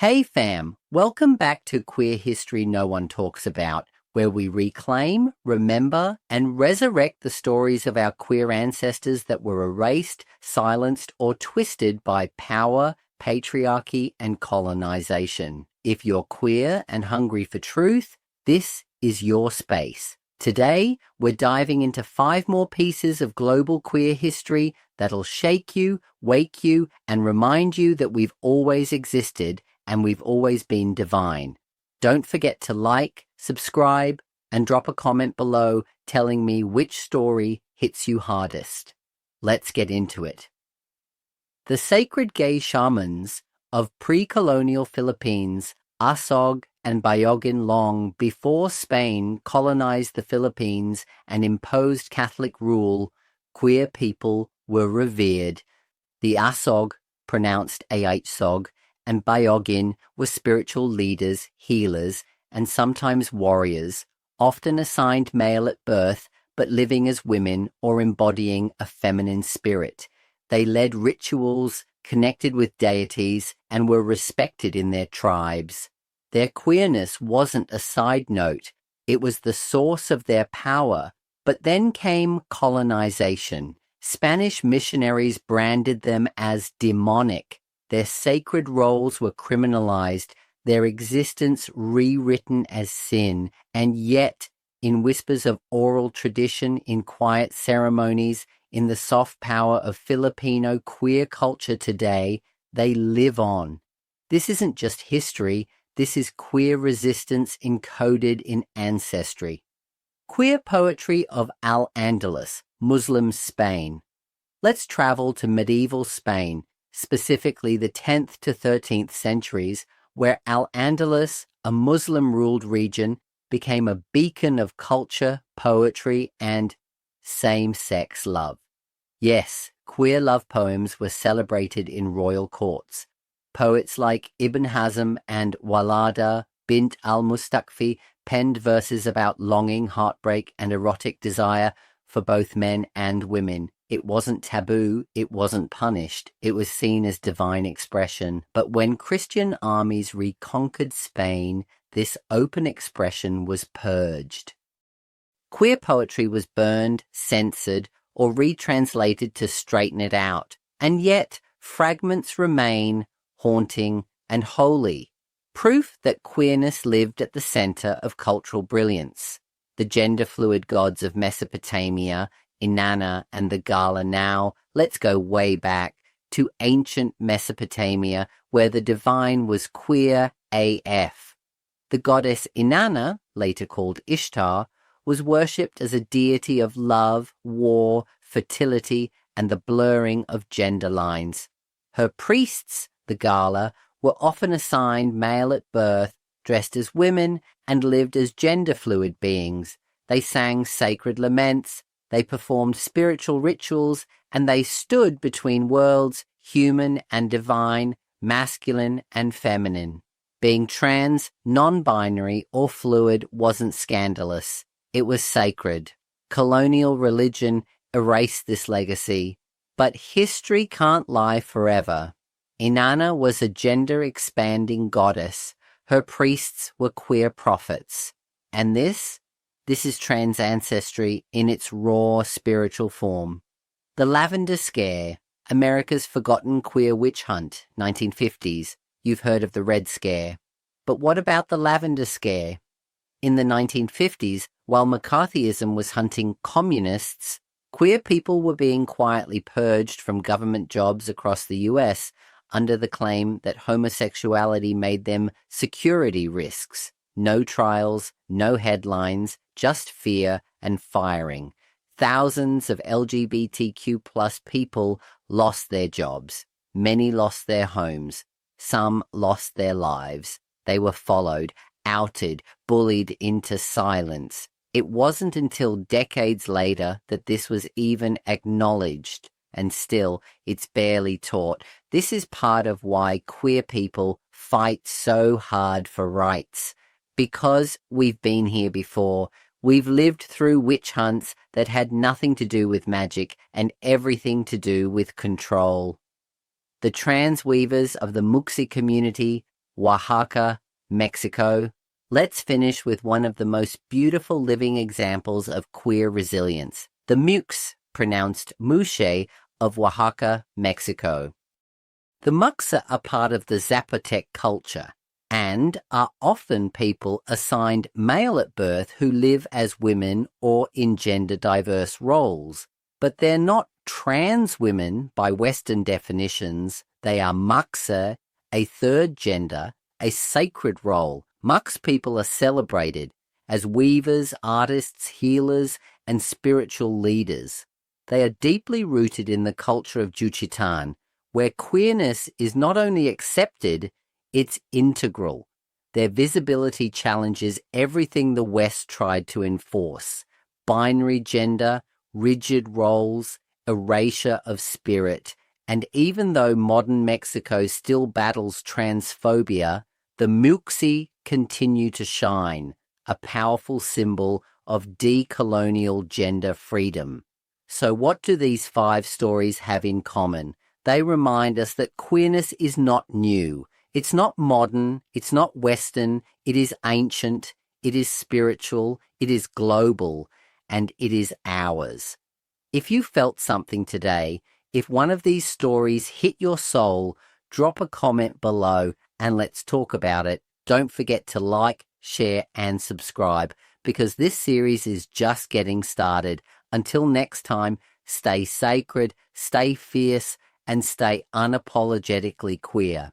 Hey fam, welcome back to Queer History No One Talks About, where we reclaim, remember, and resurrect the stories of our queer ancestors that were erased, silenced, or twisted by power, patriarchy, and colonization. If you're queer and hungry for truth, this is your space. Today, we're diving into 5 more pieces of global queer history that'll shake you, wake you, and remind you that we've always existed and we've always been divine. Don't forget to like, subscribe, and drop a comment below telling me which story hits you hardest. Let's get into it. The sacred gay shamans of pre-colonial Philippines, Asog and Biogen, long before Spain colonized the Philippines and imposed Catholic rule, queer people were revered. The Asog, pronounced Sog, and Biogen were spiritual leaders, healers, and sometimes warriors, often assigned male at birth, but living as women or embodying a feminine spirit. They led rituals, connected with deities, and were respected in their tribes. Their queerness wasn't a side note, it was the source of their power. But then came colonization. Spanish missionaries branded them as demonic. Their sacred roles were criminalized, their existence rewritten as sin, and yet, in whispers of oral tradition, in quiet ceremonies, in the soft power of Filipino queer culture today, they live on. This isn't just history, this is queer resistance encoded in ancestry. Queer poetry of Al-Andalus, Muslim Spain. Let's travel to medieval Spain, specifically the 10th to 13th centuries, where Al-Andalus, a Muslim-ruled region, became a beacon of culture, poetry, and same-sex love. Yes, queer love poems were celebrated in royal courts. Poets like Ibn Hazm and Walada bint al-Mustaqfi penned verses about longing, heartbreak, and erotic desire for both men and women. It wasn't taboo, it wasn't punished, it was seen as divine expression. But when Christian armies reconquered Spain, this open expression was purged. Queer poetry was burned, censored, or retranslated to straighten it out. And yet, fragments remain, haunting and holy. Proof that queerness lived at the center of cultural brilliance. The genderfluid gods of Mesopotamia, Inana and the Gala. Now, let's go way back to ancient Mesopotamia, where the divine was queer AF. The goddess Inana, later called Ishtar, was worshipped as a deity of love, war, fertility, and the blurring of gender lines. Her priests, the Gala, were often assigned male at birth, dressed as women, and lived as gender-fluid beings. They sang sacred laments, they performed spiritual rituals, and they stood between worlds, human and divine, masculine and feminine. Being trans, non-binary, or fluid wasn't scandalous. It was sacred. Colonial religion erased this legacy. But history can't lie forever. Inanna was a gender-expanding goddess. Her priests were queer prophets. And this is trans ancestry in its raw spiritual form. The Lavender Scare, America's forgotten queer witch hunt, 1950s. You've heard of the Red Scare. But what about the Lavender Scare? In the 1950s, while McCarthyism was hunting communists, queer people were being quietly purged from government jobs across the US under the claim that homosexuality made them security risks. No trials, no headlines, just fear and firing. Thousands of LGBTQ plus people lost their jobs. Many lost their homes. Some lost their lives. They were followed, outed, bullied into silence. It wasn't until decades later that this was even acknowledged, and still, it's barely taught. This is part of why queer people fight so hard for rights. Because we've been here before. We've lived through witch hunts that had nothing to do with magic and everything to do with control. The trans weavers of the Muxe community, Oaxaca, Mexico. Let's finish with one of the most beautiful living examples of queer resilience, the Muxe, pronounced Muxe, of Oaxaca, Mexico. The Muxe are part of the Zapotec culture and are often people assigned male at birth who live as women or in gender-diverse roles. But they're not trans women by Western definitions. They are Muxe, a third gender, a sacred role. Muxe people are celebrated as weavers, artists, healers, and spiritual leaders. They are deeply rooted in the culture of Juchitan, where queerness is not only accepted, it's integral. Their visibility challenges everything the West tried to enforce: binary gender, rigid roles, erasure of spirit. And even though modern Mexico still battles transphobia, the Muxe continue to shine, a powerful symbol of decolonial gender freedom. So what do these 5 stories have in common? They remind us that queerness is not new. It's not modern. It's not Western. It is ancient. It is spiritual. It is global. And it is ours. If you felt something today, if one of these stories hit your soul, drop a comment below and let's talk about it. Don't forget to like, share, and subscribe, because this series is just getting started. Until next time, stay sacred, stay fierce, and stay unapologetically queer.